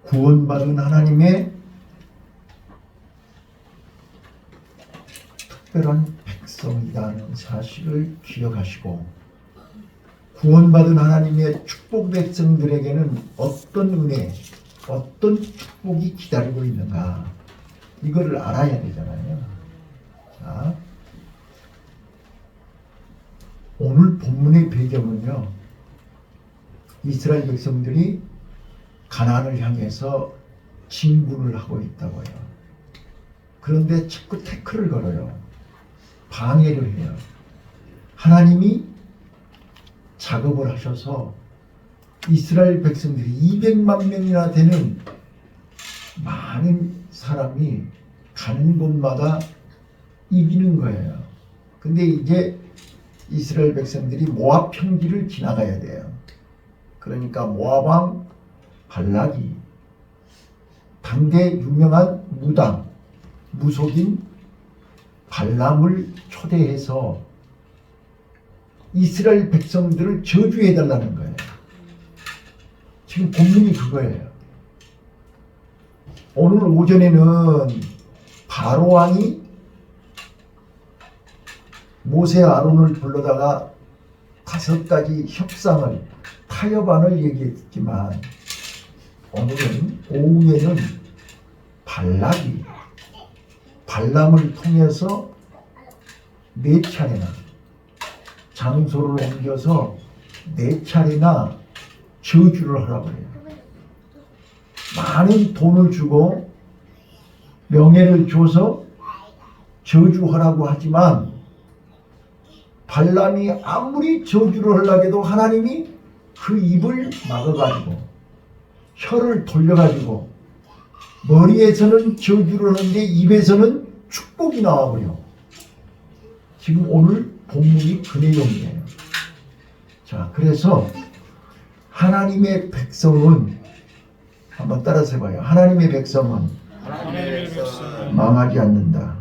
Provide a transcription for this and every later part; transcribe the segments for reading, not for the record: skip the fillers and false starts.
구원받은 하나님의 특별한 백성이라는 사실을 기억하시고, 구원받은 하나님의 축복 백성들에게는 어떤 은혜, 어떤 축복이 기다리고 있는가, 이거를 알아야 되잖아요. 자, 오늘 본문의 배경은요, 이스라엘 백성들이 가나안을 향해서 진군을 하고 있다고요. 그런데 자꾸 태클을 걸어요. 방해를 해요. 하나님이 작업을 하셔서 이스라엘 백성들이 200만 명이나 되는 많은 사람이 가는 곳마다 이기는 거예요. 근데 이제 이스라엘 백성들이 모압 평지를 지나가야 돼요. 그러니까 모압 왕 발락이 당대 유명한 무속인 발람을 초대해서 이스라엘 백성들을 저주해달라는 거예요. 지금 본문이 그거예요. 오늘 오전에는 바로 왕이 모세 아론을 불러다가 5가지 협상을, 타협안을 얘기했지만, 오늘은 오후에는 발락이 발람을 통해서 4차례나 장소를 옮겨서 4차례나 저주를 하라고 해요. 많은 돈을 주고 명예를 줘서 저주하라고 하지만, 발람이 아무리 저주를 하려고 해도 하나님이 그 입을 막아가지고 혀를 돌려가지고 머리에서는 저주를 하는데 입에서는 축복이 나와버려. 지금 오늘 본문이 그 내용이에요. 자, 그래서 하나님의 백성은, 한번 따라서 해봐요. 하나님의 백성은 망하지 않는다.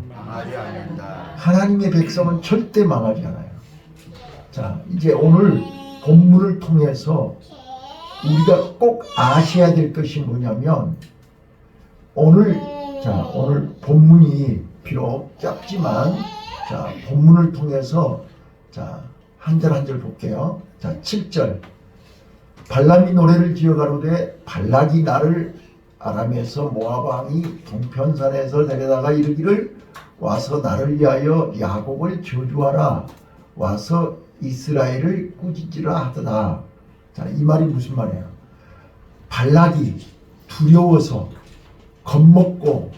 하나님의 백성은 절대 망하지 않아요. 자, 이제 오늘 본문을 통해서 우리가 꼭 아셔야 될 것이 뭐냐면, 오늘 본문이 비록 짧지만, 자, 본문을 통해서, 자, 한 절 한 절 볼게요. 자, 7절. 발람이 노래를 지어 가로되 발락이 나를 아람에서 모압 왕이 동편산에서 데려다가 이르기를 와서 나를 위하여 야곱을 저주하라, 와서 이스라엘을 꾸짖으라 하더라. 자, 이 말이 무슨 말이에요? 발락이 두려워서 겁먹고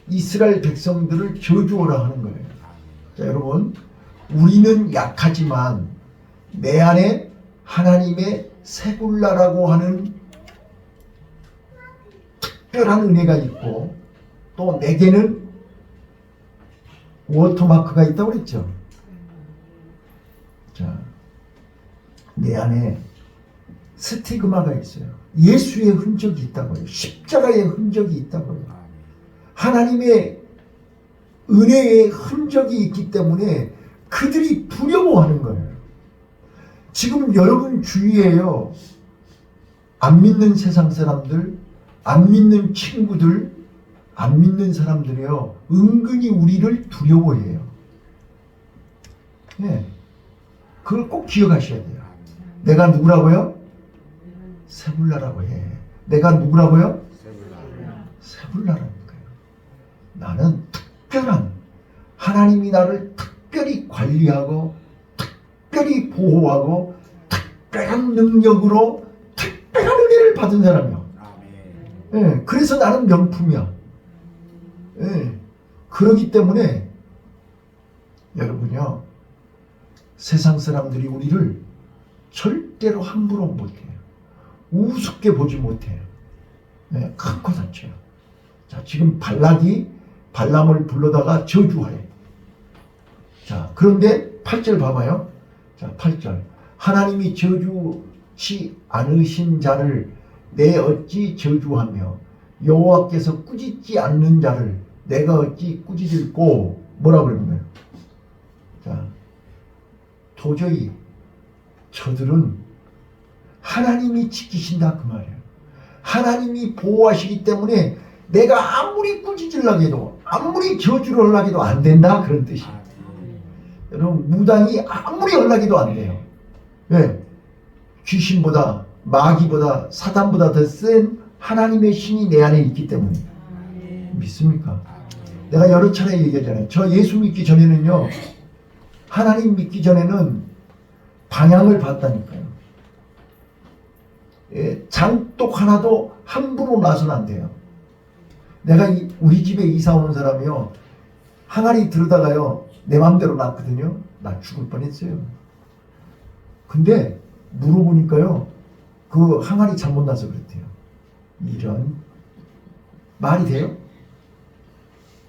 이스라엘 백성들을 저주하라 하는 거예요. 자, 여러분, 우리는 약하지만 내 안에 하나님의 세굴라라고 하는 특별한 은혜가 있고, 또 내게는 워터마크가 있다고 그랬죠. 자, 내 안에 스티그마가 있어요. 예수의 흔적이 있다고요. 십자가의 흔적이 있다고요. 하나님의 은혜의 흔적이 있기 때문에 그들이 두려워하는 거예요. 지금 여러분 주위에요, 안 믿는 세상 사람들, 안 믿는 친구들, 안 믿는 사람들이요, 은근히 우리를 두려워해요. 네. 그걸 꼭 기억하셔야 돼요. 내가 누구라고요? 세불라라고 해. 내가 누구라고요? 세불라라는 거예요. 나는 특별한, 하나님이 나를 특별히 관리하고 특별히 보호하고 특별한 능력으로 특별한 은혜를 받은 사람이야. 예, 그래서 나는 명품이야. 예, 그렇기 때문에 여러분요, 세상 사람들이 우리를 절대로 함부로 못해요. 우습게 보지 못해요. 네, 큰 코 다쳐요. 자, 지금 발락이 발람을 불러다가 저주하래. 자, 그런데 8절 봐봐요. 자, 8절. 하나님이 저주치 않으신 자를 내 어찌 저주하며 여호와께서 꾸짖지 않는 자를 내가 어찌 꾸짖을꼬. 뭐라고 그러는 거예요? 자, 도저히 저들은 하나님이 지키신다 그 말이에요. 하나님이 보호하시기 때문에 내가 아무리 꾸짖으려고 해도 아무리 저주를 하려고 해도 안 된다, 그런 뜻이에요. 여러분, 무당이 아무리 하려고 안 돼요. 왜? 귀신보다, 마귀보다, 사단보다 더 센 하나님의 신이 내 안에 있기 때문에. 믿습니까? 내가 여러 차례 얘기하잖아요. 저 예수 믿기 전에는요, 하나님 믿기 전에는 방향을 봤다니까요. 예, 장독 하나도 함부로 놔서는 안 돼요. 내가 우리 집에 이사 오는 사람이요, 항아리 들여다가요, 내 맘대로 놨거든요. 나 죽을 뻔했어요. 근데 물어보니까요, 그 항아리 잘못 놔서 그랬대요. 이런 말이 돼요?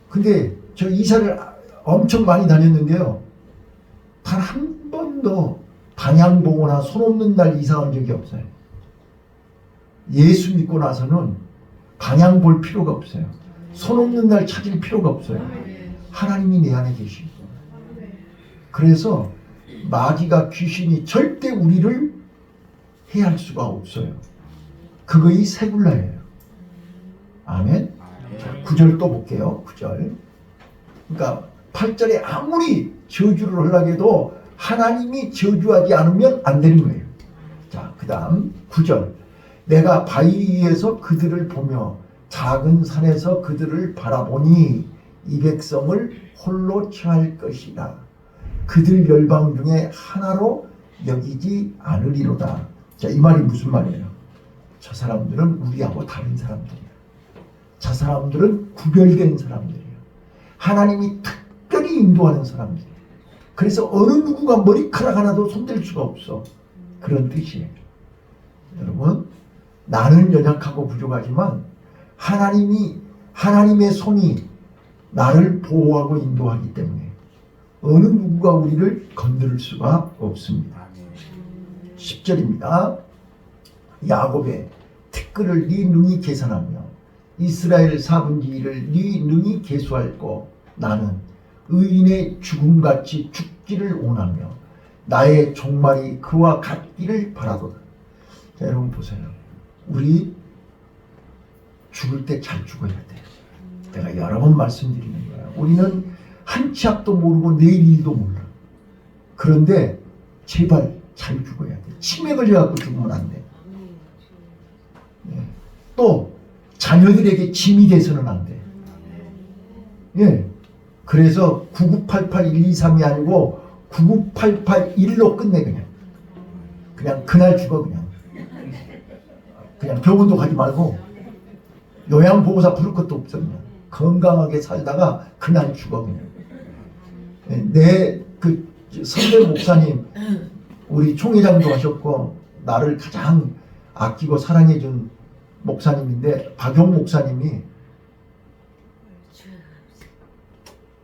근데 저 이사를 엄청 많이 다녔는데요, 단 한 번도 방향보거나 손 없는 날 이사 온 적이 없어요. 예수 믿고 나서는 방향 볼 필요가 없어요. 손 없는 날 찾을 필요가 없어요. 하나님이 내 안에 계시고. 그래서 마귀가, 귀신이 절대 우리를 해할 수가 없어요. 그거이 세굴라예요. 아멘. 자, 9절 또 볼게요. 9절. 그러니까 8절에 아무리 저주를 하려고 해도 하나님이 저주하지 않으면 안 되는 거예요. 자, 그 다음 9절. 내가 바위 위에서 그들을 보며 작은 산에서 그들을 바라보니 이 백성을 홀로 처할 것이다. 그들 열방 중에 하나로 여기지 않으리로다. 자, 이 말이 무슨 말이에요? 저 사람들은 우리하고 다른 사람들이에요. 저 사람들은 구별된 사람들이에요. 하나님이 특별히 인도하는 사람들이에요. 그래서 어느 누구가 머리카락 하나도 손댈 수가 없어. 그런 뜻이에요. 여러분, 나는 연약하고 부족하지만 하나님의 손이 나를 보호하고 인도하기 때문에 어느 누구가 우리를 건드릴 수가 없습니다. 10절입니다. 야곱의 티끌을 네 능히 계산하며 이스라엘 4분의 1을 네 능히 계수할고 나는 의인의 죽음같이 죽기를 원하며 나의 종말이 그와 같기를 바라도다. 자, 여러분 보세요. 우리 죽을 때 잘 죽어야 돼요. 내가 여러 번 말씀드리는 거예요. 우리는 한 치 앞도 모르고 내일 일도 몰라. 그런데 제발 잘 죽어야 돼. 치매 걸려갖고 죽으면 안 돼. 예. 또 자녀들에게 짐이 돼서는 안 돼. 예. 그래서 9988123이 아니고 99881로 끝내. 그냥 그날 죽어. 그냥 병원도 가지 말고 요양보호사 부를 것도 없어. 그냥 건강하게 살다가 그날 죽어. 그냥. 내 그 선배 목사님, 우리 총회장도 하셨고 나를 가장 아끼고 사랑해준 목사님인데, 박용 목사님이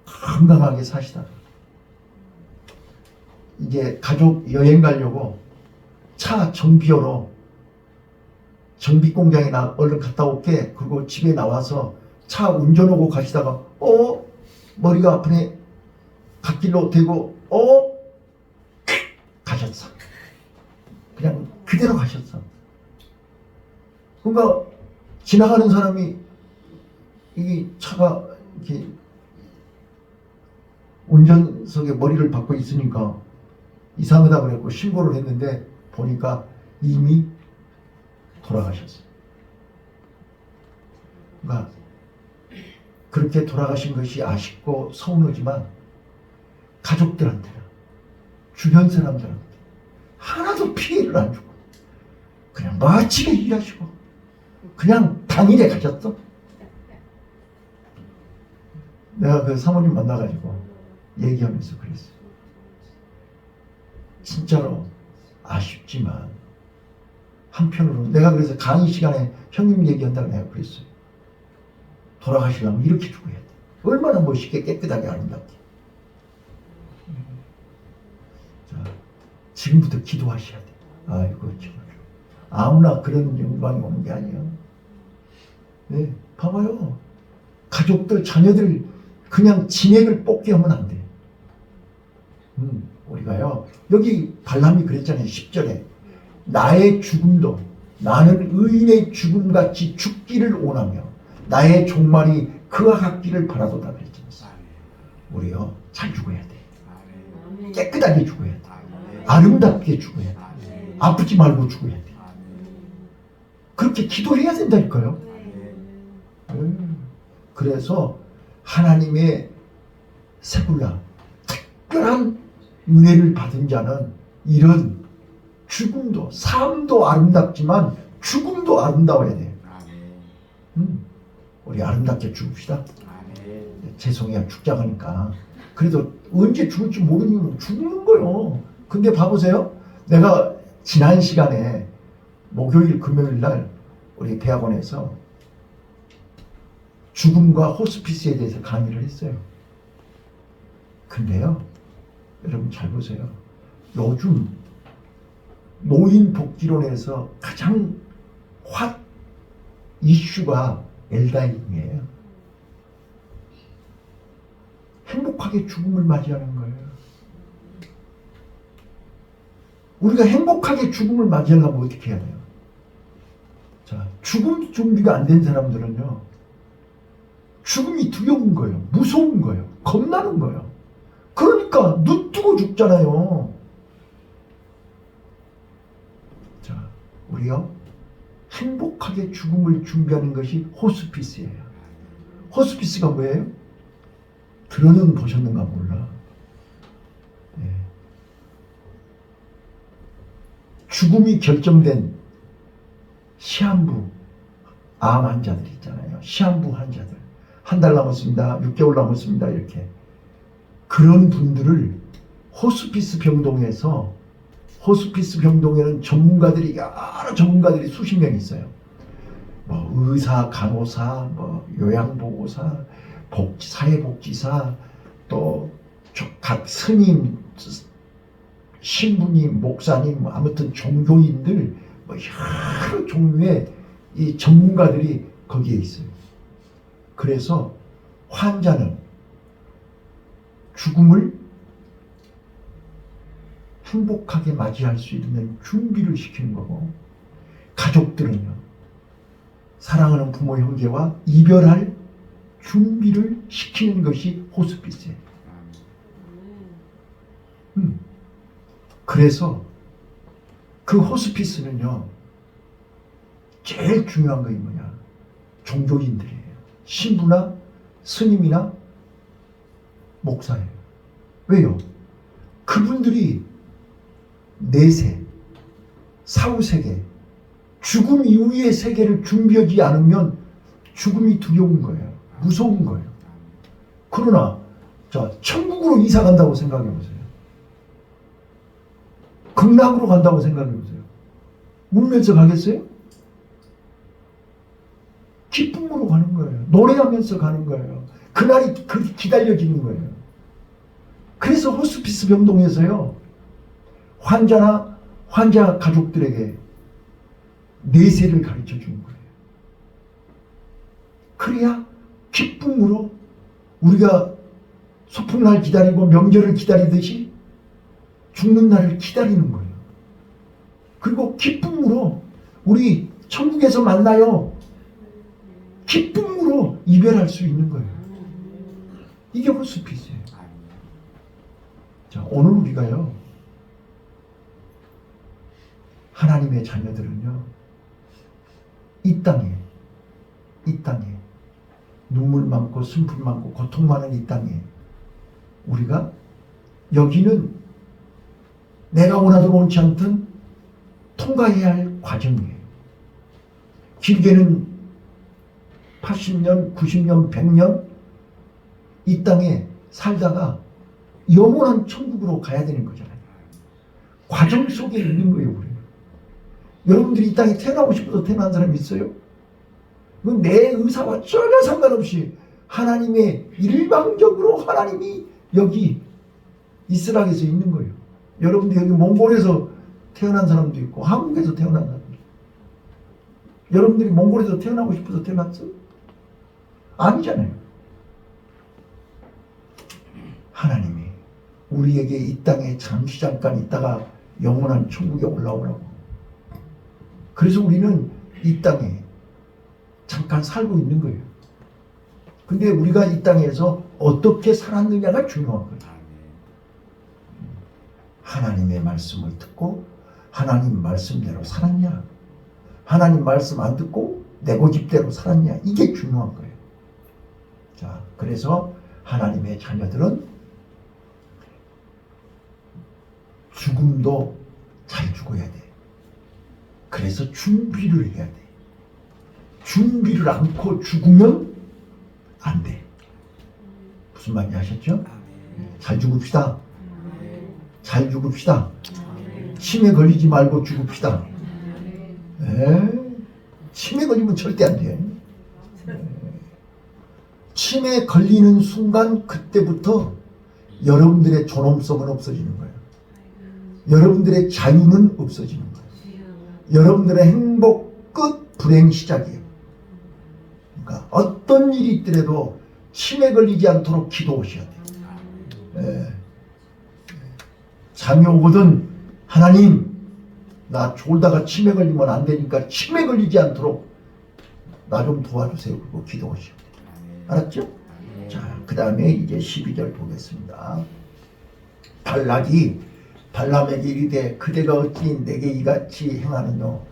건강하게 사시다가 이제 가족 여행 가려고 차 정비하러 정비 공장에 얼른 갔다 올게. 그리고 집에 나와서 차 운전하고 가시다가 머리가 아프네. 갓길로 대고 가셨어. 그냥 그대로 가셨어. 그러니까 지나가는 사람이 이 차가 이렇게 운전석에 머리를 박고 있으니까 이상하다 그랬고 신고를 했는데 보니까 이미 돌아가셨어요. 그러니까 그렇게 돌아가신 것이 아쉽고 서운하지만 가족들한테는, 주변 사람들한테 하나도 피해를 안 주고 그냥 멋지게 일하시고 그냥 당일에 가셨어. 내가 그 사모님 만나가지고 얘기하면서 그랬어요. 진짜로 아쉽지만 한편으로 내가 그래서 강의 시간에 형님 얘기한다고 내가 그랬어요. 돌아가시려면 이렇게 죽어야 돼. 얼마나 멋있게 깨끗하게 아름답게. 자, 지금부터 기도하셔야 돼. 아이고 정말 아무나 그런 영광이 오는 게 아니에요. 네, 봐봐요. 가족들, 자녀들 그냥 진액을 뽑게 하면 안 돼. 우리가요, 여기 발람이 그랬잖아요. 10절에 나의 죽음도 나는 의인의 죽음같이 죽기를 원하며 나의 종말이 그와 같기를 바라도다 그랬지. 우리요 잘 죽어야 돼. 깨끗하게 죽어야 돼. 아름답게 죽어야 돼. 아프지 말고 죽어야 돼. 그렇게 기도해야 된다니까요. 그래서 하나님의 세굴라 특별한 은혜를 받은 자는 이런 죽음도 삶도 아름답지만 죽음도 아름다워야 돼. 우리 아름답게 죽읍시다. 죄송해요 죽자고 하니까. 그래도 언제 죽을지 모르니 죽는 거요. 근데 봐보세요. 내가 지난 시간에 목요일 금요일 날 우리 대학원에서 죽음과 호스피스에 대해서 강의를 했어요. 근데요 여러분 잘 보세요. 요즘 노인복지론에서 가장 핫 이슈가 엘다잉이에요. 행복하게 죽음을 맞이하는 거예요. 우리가 행복하게 죽음을 맞이하려면 어떻게 해야 돼요? 자, 죽음 준비가 안 된 사람들은요, 죽음이 두려운 거예요. 무서운 거예요. 겁나는 거예요. 그러니까 눈 뜨고 죽잖아요. 자, 우리요, 행복하게 죽음을 준비하는 것이 호스피스예요. 호스피스가 뭐예요? 들어는 보셨는가 몰라. 네. 죽음이 결정된 시한부 암 환자들 있잖아요. 시한부 환자들. 한 달 남았습니다. 6개월 남았습니다. 이렇게. 그런 분들을 호스피스 병동에서, 호스피스 병동에는 전문가들이, 여러 전문가들이 수십 명 있어요. 뭐 의사, 간호사, 뭐 요양보호사, 사회복지사, 또 각 스님, 신부님, 목사님, 아무튼 종교인들, 뭐 여러 종류의 이 전문가들이 거기에 있어요. 그래서 환자는 죽음을 행복하게 맞이할 수 있는 준비를 시키는 거고, 가족들은요, 사랑하는 부모 형제와 이별할 준비를 시키는 것이 호스피스예요. 그래서 그 호스피스는요, 제일 중요한 것이 뭐냐? 종교인들이에요. 신부나 스님이나 목사예요. 왜요? 그분들이 내세, 사후세계, 죽음 이후의 세계를 준비하지 않으면 죽음이 두려운 거예요. 무서운 거예요. 그러나 자, 천국으로 이사 간다고 생각해 보세요. 극락으로 간다고 생각해 보세요. 울면서 가겠어요? 기쁨으로 가는 거예요. 노래하면서 가는 거예요. 그날이 그렇게 기다려지는 거예요. 그래서 호스피스 병동에서요, 환자나 환자 가족들에게 내세를 가르쳐 주는 거예요. 그래야 기쁨으로 우리가 소풍날 기다리고 명절을 기다리듯이 죽는 날을 기다리는 거예요. 그리고 기쁨으로 우리 천국에서 만나요. 기쁨으로 이별할 수 있는 거예요. 이게 호스피스예요. 자, 오늘 우리가요, 하나님의 자녀들은요, 이 땅에 눈물 많고 슬픔 많고 고통 많은 이 땅에 우리가 여기는 내가 원하든 원치 않든 통과해야 할 과정이에요. 길게는 80년, 90년, 100년 이 땅에 살다가 영원한 천국으로 가야 되는 거잖아요. 과정 속에 있는 거예요, 우리는. 여러분들이 이 땅에 태어나고 싶어서 태어난 사람이 있어요? 그건 내 의사와 전혀 상관없이 하나님의 일방적으로 하나님이 여기 이스라엘에서 있는 거예요. 여러분들 여기 몽골에서 태어난 사람도 있고 한국에서 태어난 사람도 있고. 여러분들이 몽골에서 태어나고 싶어서 태어났어요? 아니잖아요. 하나님이 우리에게 이 땅에 잠시 잠깐 있다가 영원한 천국에 올라오라고 그래서 우리는 이 땅에 잠깐 살고 있는 거예요. 근데 우리가 이 땅에서 어떻게 살았느냐가 중요한 거예요. 하나님의 말씀을 듣고 하나님 말씀대로 살았냐, 하나님 말씀 안 듣고 내 고집대로 살았냐, 이게 중요한 거예요. 자, 그래서 하나님의 자녀들은 죽음도 잘 죽어야 돼. 그래서 준비를 해야 돼. 준비를 않고 죽으면 안 돼. 무슨 말인지 아셨죠? 잘 죽읍시다. 잘 죽읍시다. 치매 걸리지 말고 죽읍시다. 치매 걸리면 절대 안 돼. 치매 걸리는 순간 그때부터 여러분들의 존엄성은 없어지는 거예요. 여러분들의 자유는 없어지는 거예요. 여러분들의 행복 끝, 불행 시작이에요. 그러니까 어떤 일이 있더라도 치매 걸리지 않도록 기도하셔야 돼요. 잠이 오거든 하나님, 나 졸다가 치매 걸리면 안 되니까 치매 걸리지 않도록 나 좀 도와주세요. 그리고 기도하셔야 돼요. 알았죠? 자, 그 다음에 이제 12절 보겠습니다. 발락이 발람에게 이르되 그대가 어찌 내게 이같이 행하느뇨?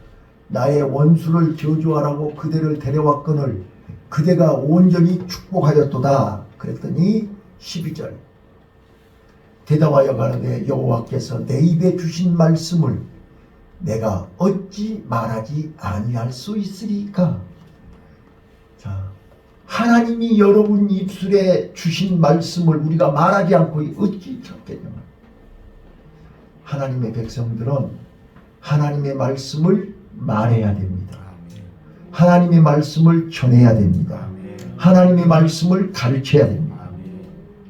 나의 원수를 저주하라고 그대를 데려왔거늘 그대가 온전히 축복하였도다. 그랬더니 12절 대답하여 가로되 여호와께서 내 입에 주신 말씀을 내가 어찌 말하지 아니할 수 있으리까? 자, 하나님이 여러분 입술에 주신 말씀을 우리가 말하지 않고 어찌 찾겠냐? 하나님의 백성들은 하나님의 말씀을 말해야 됩니다. 하나님의 말씀을 전해야 됩니다. 하나님의 말씀을 가르쳐야 됩니다.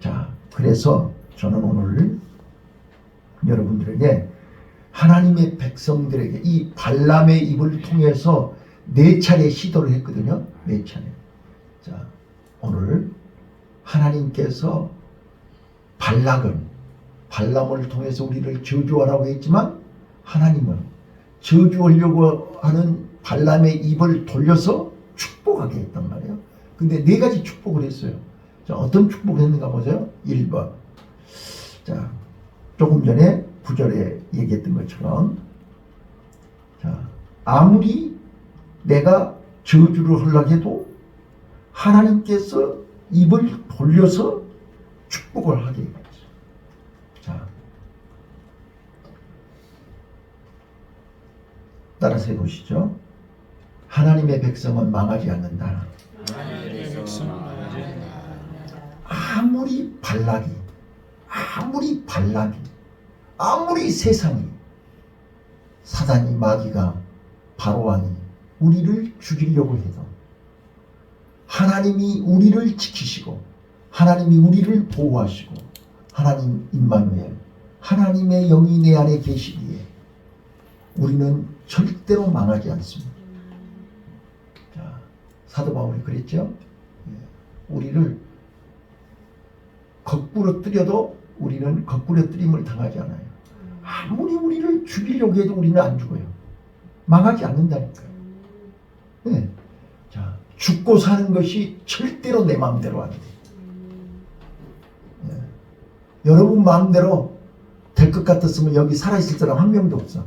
자, 그래서 저는 오늘 여러분들에게 하나님의 백성들에게 이 발람의 입을 통해서 4차례 시도를 했거든요. 4차례. 자, 오늘 하나님께서 발람을 통해서 우리를 저주하라고 했지만 하나님은 저주하려고 하는 발람의 입을 돌려서 축복하게 했단 말이에요. 근데 4가지 축복을 했어요. 자, 어떤 축복을 했는가 보세요. 1번. 자, 조금 전에 9절에 얘기했던 것처럼, 자, 아무리 내가 저주를 하려고 해도 하나님께서 입을 돌려서 축복을 하게 했어요. 자, 따라서 해보시죠. 하나님의 백성은 망하지 않는다. 아무리 발락이, 아무리 발람이, 아무리 세상이, 사단이, 마귀가, 바로왕이 우리를 죽이려고 해도 하나님이 우리를 지키시고 하나님이 우리를 보호하시고 하나님 임마누엘, 하나님의 영이 내 안에 계시기에 우리는 절대로 망하지 않습니다. 자, 사도 바울이 그랬죠. 우리를 거꾸로 뜨려도 우리는 거꾸로 뜨림을 당하지 않아요. 아무리 우리를 죽이려고 해도 우리는 안 죽어요. 망하지 않는다니까요. 네. 자, 죽고 사는 것이 절대로 내 마음대로 안 돼. 네. 여러분 마음대로 될 것 같았으면 여기 살아있을 사람 한 명도 없어.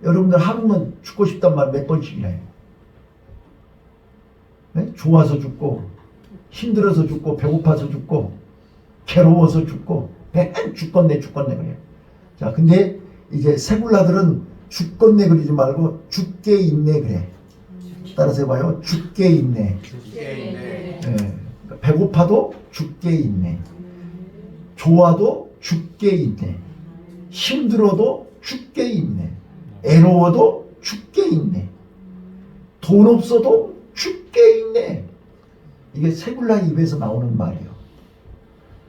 여러분들 하루는 죽고 싶단 말 몇 번씩이나 해요. 네? 좋아서 죽고, 힘들어서 죽고, 배고파서 죽고, 괴로워서 죽고, 맨 죽겠네 그래요. 자, 근데 이제 세굴라들은 죽겠네 그러지 말고 죽게 있네 그래. 따라서 해봐요. 죽게 있네. 네. 배고파도 죽게 있네. 좋아도 죽게 있네. 힘들어도 죽게 있네. 애로워도 죽게 있네. 돈 없어도 죽게 있네. 이게 세굴라 입에서 나오는 말이에요.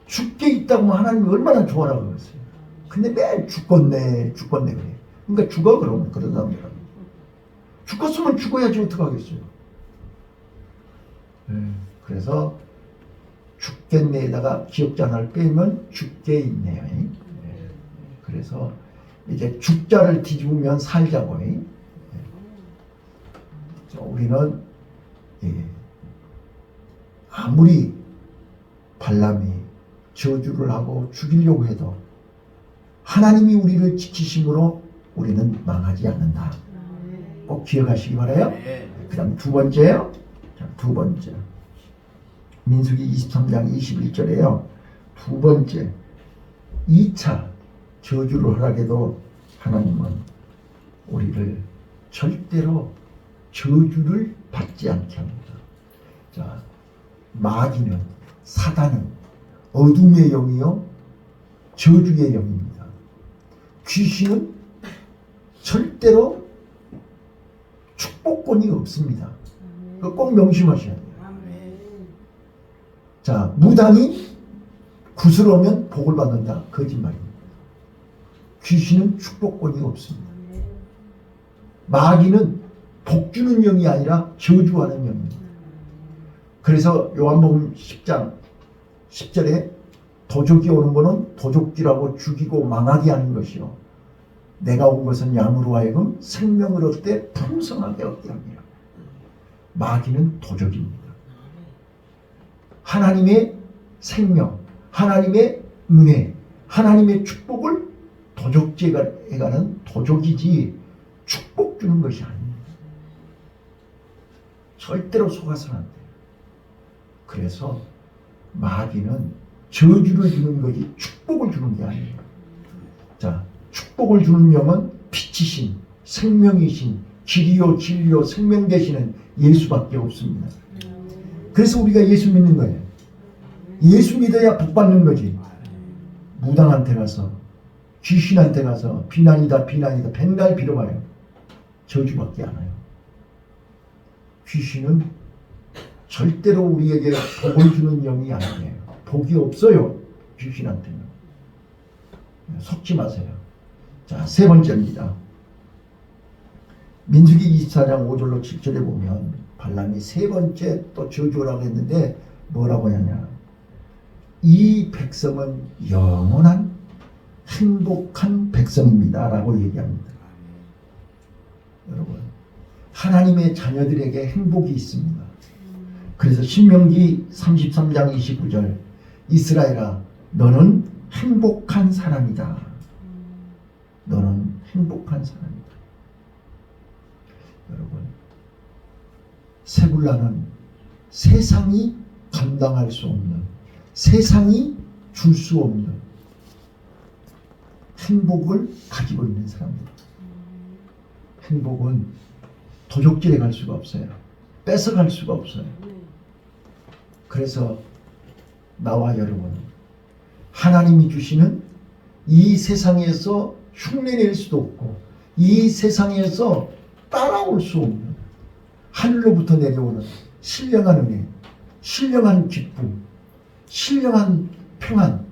죽게 있다고 하나님이 얼마나 좋아라고 그랬어요. 근데 매일 죽겠네 그래. 그러니까 죽어 그러면 그런 사람들은. 죽었으면 죽어야지 어떡하겠어요. 그래서 죽겠네에다가 기억자 하나를 빼면 죽게 있네요. 그래서 이제 죽자를 뒤집으면 살자고. 우리는 아무리 발람이 저주를 하고 죽이려고 해도 하나님이 우리를 지키심으로 우리는 망하지 않는다. 꼭 기억하시기 바라요. 그 다음 두 번째요. 두 번째. 민수기 23장 21절에요. 두 번째. 2차 저주를 허락해도 하나님은 우리를 절대로 저주를 받지 않게 합니다. 자, 마귀는, 사단은 어둠의 영이요 저주의 영입니다. 귀신은 절대로 축복권이 없습니다. 그거 꼭 명심하셔야 돼요. 자, 무당이 굿을 오면 복을 받는다. 거짓말입니다. 귀신은 축복권이 없습니다. 마귀는 복 주는 영이 아니라 저주하는 영입니다. 그래서 요한복음 10장 10절에 도적이 오는 것은 도적질하고 죽이고 망하게 하는 것이요 내가 온 것은 양으로 하여금 생명을 얻되 풍성하게 얻게 합니다. 마귀는 도적입니다. 하나님의 생명, 하나님의 은혜, 하나님의 축복을 도적질해가는 도적이지 축복 주는 것이 아닙니다. 절대로 속아서는 안 돼요. 그래서 마귀는 저주를 주는 것이 축복을 주는 게 아니에요. 자, 축복을 주는 영은 빛이신, 생명이신, 길이요 진리요 생명 되시는 예수밖에 없습니다. 그래서 우리가 예수 믿는 거예요. 예수 믿어야 복 받는 거지. 무당한테 가서, 귀신한테 가서 비난이다 비난이다 백날 빌어봐요. 저주밖에 안 와요. 귀신은 절대로 우리에게 복을 주는 영이 아니에요. 복이 없어요. 귀신한테는. 속지 마세요. 자, 세 번째입니다. 민수기 24장 5절로 7절에 보면 발람이 세 번째 또 저주라고 했는데 뭐라고 하냐. 이 백성은 영원한 행복한 백성입니다. 라고 얘기합니다. 여러분, 하나님의 자녀들에게 행복이 있습니다. 그래서 신명기 33장 29절 이스라엘아 너는 행복한 사람이다. 너는 행복한 사람이다. 여러분, 세굴라는 세상이 감당할 수 없는, 세상이 줄 수 없는 행복을 가지고 있는 사람입니다. 행복은 도적질해 갈 수가 없어요. 뺏어갈 수가 없어요. 그래서 나와 여러분, 하나님이 주시는 이 세상에서 흉내낼 수도 없고 이 세상에서 따라올 수 없는 하늘로부터 내려오는 신령한 은혜, 신령한 기쁨, 신령한 평안,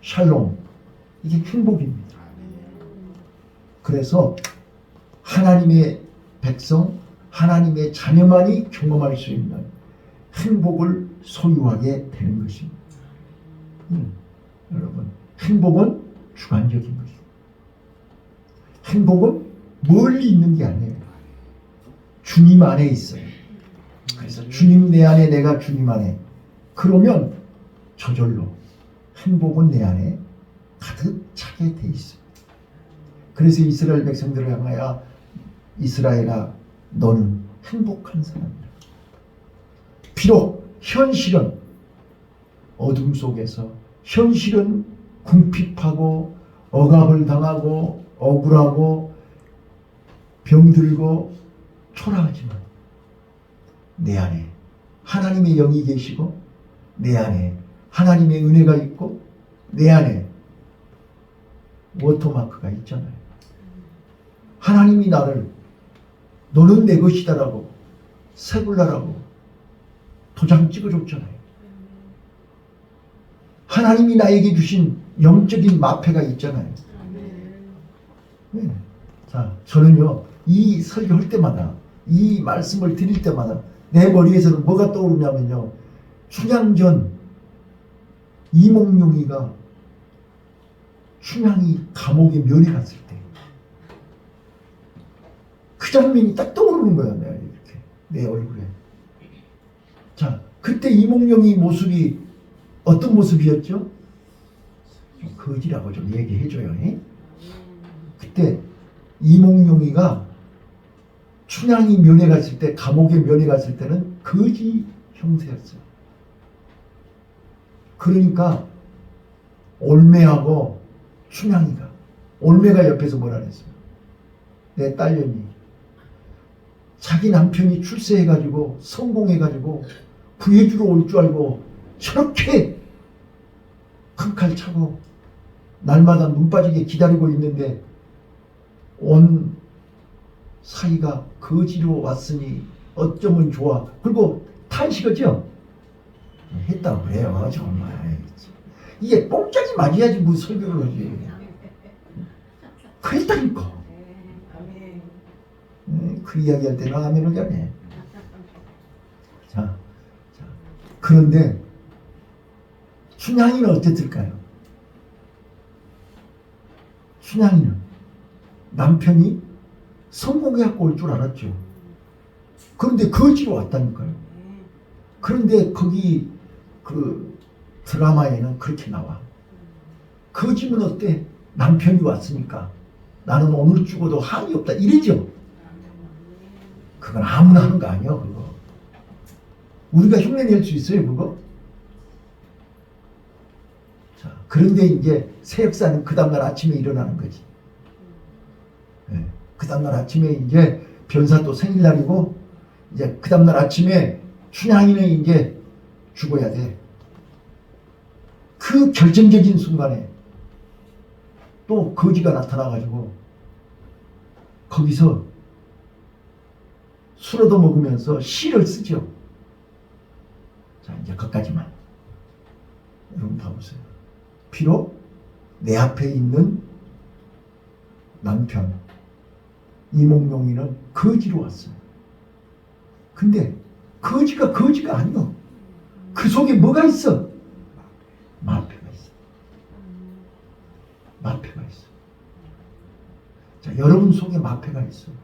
샬롬, 이게 행복입니다. 그래서 하나님의 백성, 하나님의 자녀만이 경험할 수 있는 행복을 소유하게 되는 것입니다. 여러분, 행복은 주관적인 것입니다. 행복은 멀리 있는 게 아니에요. 주님 안에 있어요. 그래서 주님 내 안에, 내가 주님 안에. 그러면 저절로 행복은 내 안에 가득 차게 돼 있어요. 그래서 이스라엘 백성들을 향하여 이스라엘아 너는 행복한 사람이다. 비록 현실은 어둠 속에서, 현실은 궁핍하고 억압을 당하고 억울하고 병들고 초라하지만 내 안에 하나님의 영이 계시고 내 안에 하나님의 은혜가 있고 내 안에 워터마크가 있잖아요. 하나님이 나를 너는 내 것이다라고 세굴라라고 도장 찍어줬잖아요. 하나님이 나에게 주신 영적인 마패가 있잖아요. 네. 자, 저는요 이 설교할 때마다 이 말씀을 드릴 때마다 내 머리에서는 뭐가 떠오르냐면요, 춘향전 이몽룡이가 춘향이 감옥에 면회 갔을 때 그 장면이 딱 떠오르는 거야. 내가 이렇게 내 얼굴에. 자, 그때 이몽룡이 모습이 어떤 모습이었죠? 좀 거지라고 좀 얘기해줘요. 그때 이몽룡이가 춘향이 면회 갔을 때, 감옥에 면회 갔을 때는 거지 형세였어요. 그러니까 올매하고 춘향이가, 올매가 옆에서 뭐라 그랬어요? 내 딸년이 자기 남편이 출세해가지고 성공해가지고 구해주러 올 줄 알고 저렇게 큰 칼 차고 날마다 눈 빠지게 기다리고 있는데 온 사이가 거지로 왔으니 어쩌면 좋아. 그리고 탄식하죠? 했다고 그래요. 정말 이게 뽕짜지 맞아야지 무슨 설교를 하지. 그랬다니까. 그 이야기할 때는 아멘을 안 해. 자, 그런데 춘향이는 어땠을까요? 춘향이는 남편이 성공해갖고 올 줄 알았죠. 그런데 거지로 왔다니까요. 그런데 거기 그 드라마에는 그렇게 나와. 거지면 어때? 남편이 왔으니까 나는 오늘 죽어도 한이 없다 이러죠. 그건 아무나 하는 거 아니야. 그거 우리가 흉내낼 수 있어요 그거? 자, 그런데 이제 새 역사는 그 다음날 아침에 일어나는 거지. 그 다음날 아침에 이제 변사 또 생일날이고 이제 그 다음날 아침에 춘향이는 이제 죽어야 돼. 그 결정적인 순간에 또 거지가 나타나가지고 거기서 술 얻어 먹으면서 시를 쓰죠. 자, 이제 거기까지만. 여러분 봐보세요. 비록 내 앞에 있는 남편 이몽룡이는 거지로 왔어요. 근데 거지가 아니요. 그 속에 뭐가 있어? 마패가 있어. 마패가 있어. 자, 여러분 속에 마패가 있어요.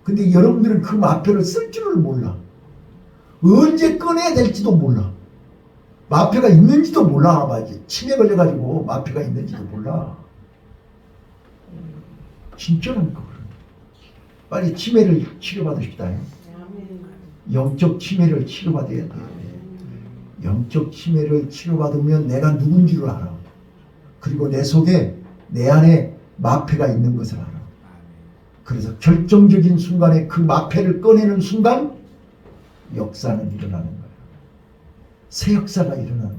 근데 여러분들은 그 마패를 쓸 줄을 몰라. 언제 꺼내야 될지도 몰라. 마패가 있는지도 몰라. 아마 이제 치매 걸려가지고 마패가 있는지도 몰라. 진짜라니까. 빨리 치매를 치료받으십시다. 영적 치매를 치료받아야 돼. 영적 치매를 치료받으면 내가 누군지를 알아. 그리고 내 속에 내 안에 마패가 있는 것을 알아. 그래서 결정적인 순간에 그 마패를 꺼내는 순간 역사는 일어나는 거예요. 새 역사가 일어나는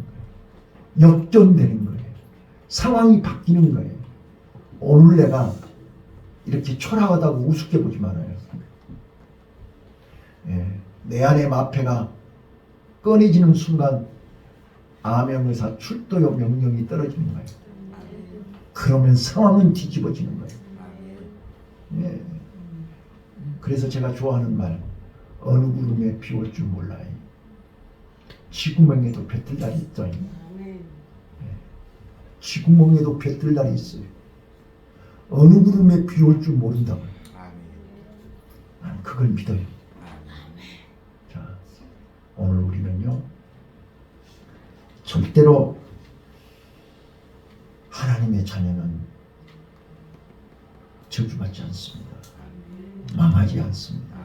거예요. 역전되는 거예요. 상황이 바뀌는 거예요. 오늘 내가 이렇게 초라하다고 우습게 보지 말아요. 내 안의 마패가 꺼내지는 순간 암행의사 출도요 명령이 떨어지는 거예요. 그러면 상황은 뒤집어지는 거예요. 그래서 제가 좋아하는 말, 어느 구름에 비 올 줄 몰라요. 지구멍에도 볕들 날이 있어요. 지구멍에도 볕들 날이 있어요. 어느 구름에 비 올 줄 모른다고요. 나는 그걸 믿어요. 자, 오늘 우리는요, 절대로 하나님의 자녀는 저주받지 않습니다. 망하지 않습니다.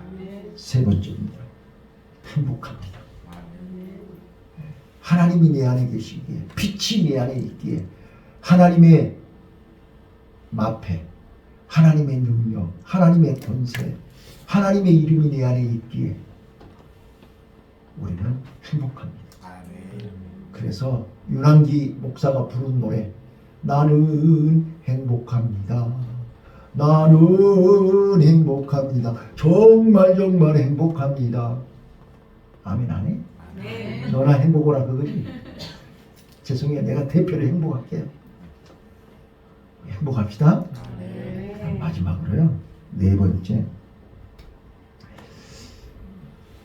세 번째입니다. 행복합니다. 하나님이 내 안에 계시기에, 빛이 내 안에 있기에, 하나님의 마패, 하나님의 능력, 하나님의 권세, 하나님의 이름이 내 안에 있기에 우리는 행복합니다. 그래서 윤한기 목사가 부른 노래, 나는 행복합니다. 나는 행복합니다. 정말 행복합니다. 아멘 안 해? 네. 너나 행복하라 그거지. 죄송해요. 내가 대표로 행복할게요. 행복합시다. 네. 마지막으로요. 네 번째.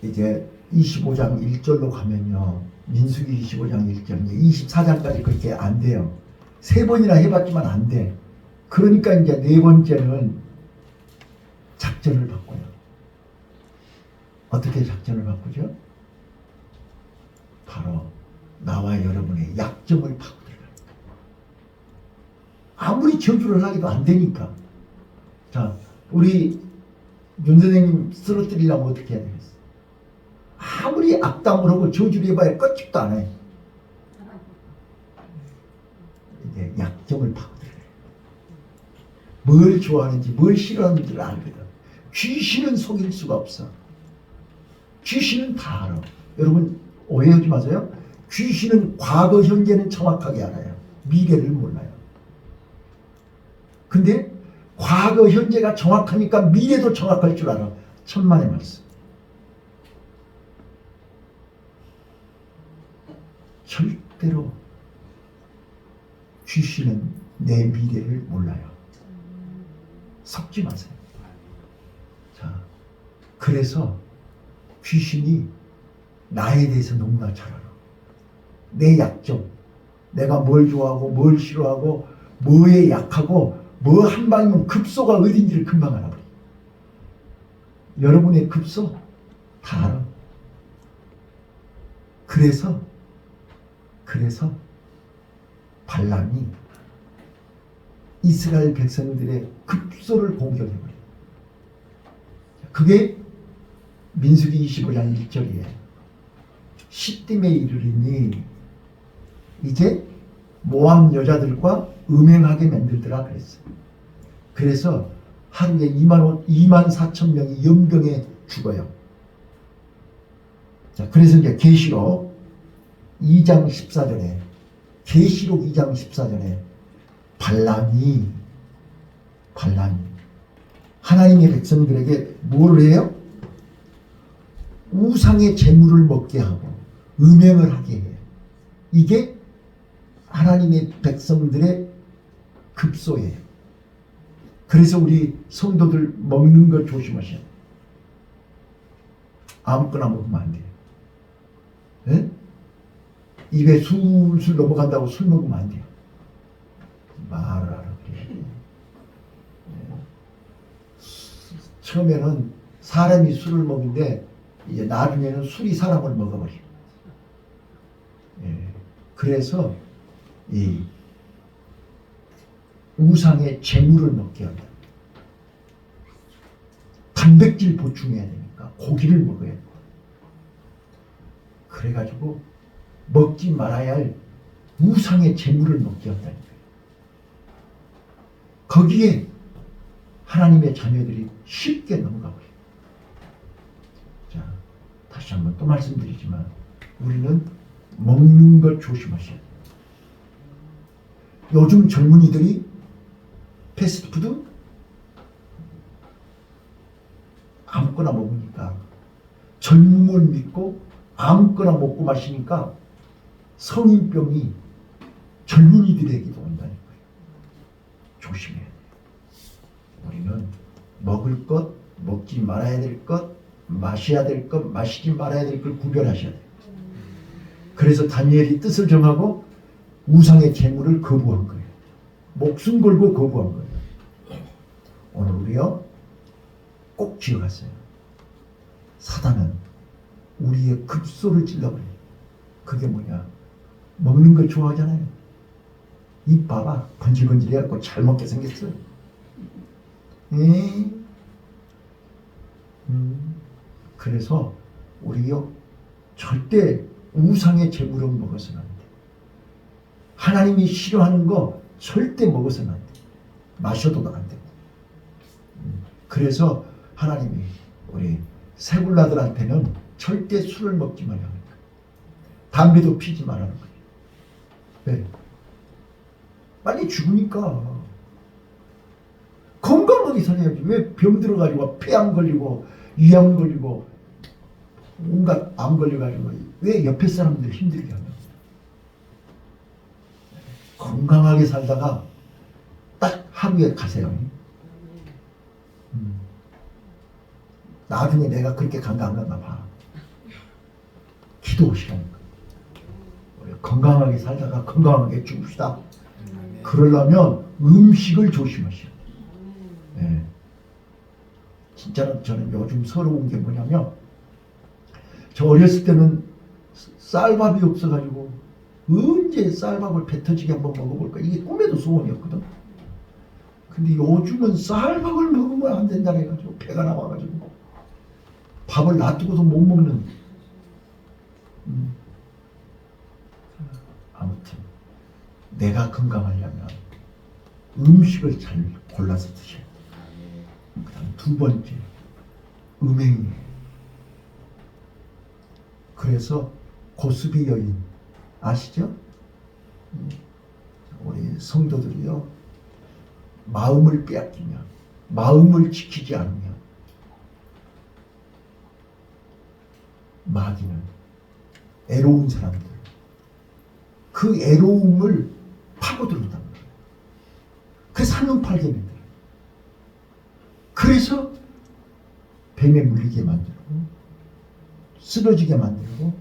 이제 25장 1절로 가면요. 민수기 25장 1절, 24장까지 그렇게 안 돼요. 세 번이나 해봤지만 안 돼. 그러니까 이제 네 번째는 작전을 바꿔요. 어떻게 작전을 바꾸죠? 바로 나와 여러분의 약점을 파고들어요. 아무리 저주를 하기도 안 되니까. 자, 우리 윤 선생님 쓰러뜨리려면 어떻게 해야 되겠어? 아무리 악담을 하고 저주를 해봐야 껐집도 안 해. 이게 약점을 파고들어요. 뭘 좋아하는지 뭘 싫어하는지를 알거든. 귀신은 속일 수가 없어. 귀신은 다 알아. 여러분 오해하지 마세요. 귀신은 과거 현재는 정확하게 알아요. 미래를 몰라요. 근데 과거 현재가 정확하니까 미래도 정확할 줄 알아. 천만의 말씀. 절대로 귀신은 내 미래를 몰라요. 섞지 마세요. 자, 그래서 귀신이 나에 대해서 너무나 잘 알아. 내 약점, 내가 뭘 좋아하고 뭘 싫어하고 뭐에 약하고 뭐 한 방이면 급소가 어딘지를 금방 알아버려. 여러분의 급소 다 알아. 그래서 발람이 이스라엘 백성들의 급소를 공격해버려. 그게 민수기 25장 1절이에요. 시딤에 이르리니 이제 모압 여자들과 음행하게 만들더라 그랬어요. 그래서 하루에 2만 4천 명이 연병에 죽어요. 자, 그래서 이제 계시록 2장 14절에 계시록 2장 14절에 발람이 하나님의 백성들에게 뭐를 해요? 우상의 재물을 먹게 하고 음행을 하게 해요. 이게 하나님의 백성들의 급소예요. 그래서 우리 성도들 먹는 거 조심하셔야 돼요. 아무거나 먹으면 안 돼요. 네? 입에 술술 넘어간다고 술 먹으면 안 돼요. 말을 하라 그래요. 네. 처음에는 사람이 술을 먹는데 이제 나중에는 술이 사람을 먹어버려요. 네. 그래서 이 우상의 재물을 먹게 한다. 단백질 보충해야 되니까 고기를 먹어야 돼. 그래가지고 먹지 말아야 할 우상의 재물을 먹게 한다는 거예요. 거기에 하나님의 자녀들이 쉽게 넘어가 버려요. 자, 다시 한번 또 말씀드리지만 우리는 먹는 것 조심하셔야 돼요. 요즘 젊은이들이 패스트푸드 아무거나 먹으니까 젊음을 믿고 아무거나 먹고 마시니까 성인병이 젊은이들에게도 온다는 거예요. 조심해야 돼요. 우리는 먹을 것, 먹지 말아야 될 것, 마셔야 될 것, 마시지 말아야 될 걸 구별하셔야 돼요. 그래서 다니엘이 뜻을 정하고 우상의 재물을 거부한 거예요. 목숨 걸고 거부한 거예요. 오늘 우리요 꼭 기억하세요. 사단은 우리의 급소를 찔러버려요. 그게 뭐냐? 먹는 걸 좋아하잖아요. 입 봐봐. 번질번질해갖고 잘 먹게 생겼어요. 그래서 우리요 절대 우상의 재물을 먹어서는 안 돼. 하나님이 싫어하는 거 절대 먹어서는 안 돼. 마셔도 안 되고. 그래서 하나님이 우리 세굴라들한테는 절대 술을 먹지 말라는 거예요. 담배도 피지 말라는 거예요. 왜? 빨리 죽으니까. 건강하게 살아야지. 왜 병 들어가지고 폐암 걸리고 위암 걸리고 온갖 암 걸려가지고 왜 옆에 사람들 힘들게 하냐. 건강하게 살다가 딱 하루에 가세요. 나중에 내가 그렇게 간다 안 간다 봐. 기도하시라니까. 우리 건강하게 살다가 건강하게 죽읍시다. 그러려면 음식을 조심하셔야 돼요. 네. 진짜로 저는 요즘 서러운 게 뭐냐면 저 어렸을 때는 쌀밥이 없어가지고 언제 쌀밥을 배 터지게 한번 먹어볼까 이게 꿈에도 소원이었거든. 근데 요즘은 쌀밥을 먹으면 안 된다 해가지고 배가 나와가지고 밥을 놔두고도 못 먹는. 아무튼 내가 건강하려면 음식을 잘 골라서 드셔야 돼. 그다음 두 번째 음행이에요. 그래서 고스비 여인 아시죠? 우리 성도들이요, 마음을 빼앗기면, 마음을 지키지 않으면 마귀는 애로운 사람들, 그 애로움을 파고들었단 말이에요. 그래서 한눈팔게. 그래서 뱀에 물리게 만들고 쓰러지게 만들고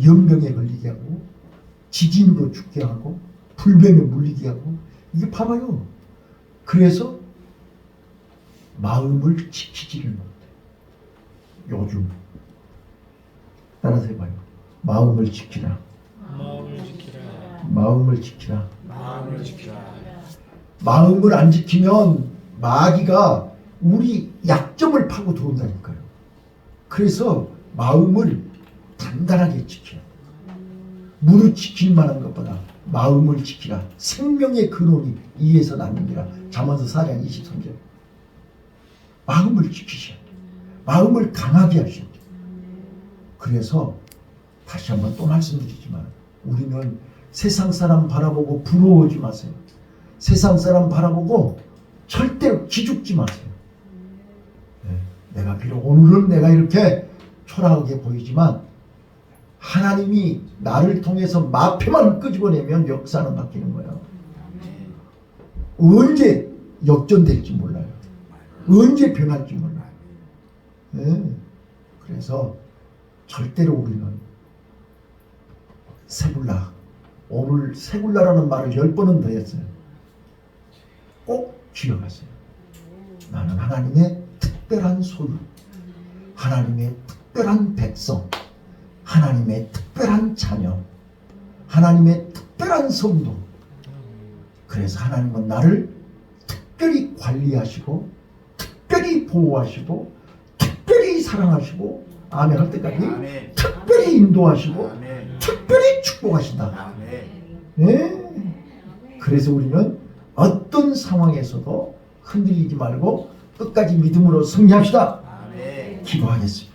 연병에 걸리게 하고 지진으로 죽게 하고 불뱀에 물리게 하고. 이게 봐봐요. 그래서 마음을 지키지를 못해. 요즘 따라서 해봐요. 마음을 지키라. 마음을 지키라. 마음을 지키라. 마음을 지키라. 마음을 안 지키면 마귀가 우리 약점을 파고 들어온다니까요. 그래서 마음을 단단하게 지켜야 돼. 무릇 지킬 만한 것보다 마음을 지키라. 생명의 근원이 이에서 나느니라. 잠언서 4장 23절. 마음을 지키셔야 돼. 마음을 강하게 하셔야 돼. 그래서 다시 한번 또 말씀드리지만 우리는 세상 사람 바라보고 부러워하지 마세요. 세상 사람 바라보고 절대로 기죽지 마세요. 내가 비록 오늘은 내가 이렇게 초라하게 보이지만 하나님이 나를 통해서 마패만 끄집어내면 역사는 바뀌는 거예요. 언제 역전될지 몰라요. 언제 변할지 몰라요. 그래서 절대로 우리는 세굴라, 오늘 세굴라라는 말을 10번은 더 했어요. 꼭 기억하세요. 나는 하나님의 특별한 소유, 하나님의 특별한 백성, 하나님의 특별한 자녀, 하나님의 특별한 성도. 그래서 하나님은 나를 특별히 관리하시고 특별히 보호하시고 특별히 사랑하시고 아멘 할 때까지 아멘. 특별히 인도하시고 아멘. 특별히 축복하신다. 아멘. 네. 그래서 우리는 어떤 상황에서도 흔들리지 말고 끝까지 믿음으로 승리합시다. 아멘. 기도하겠습니다.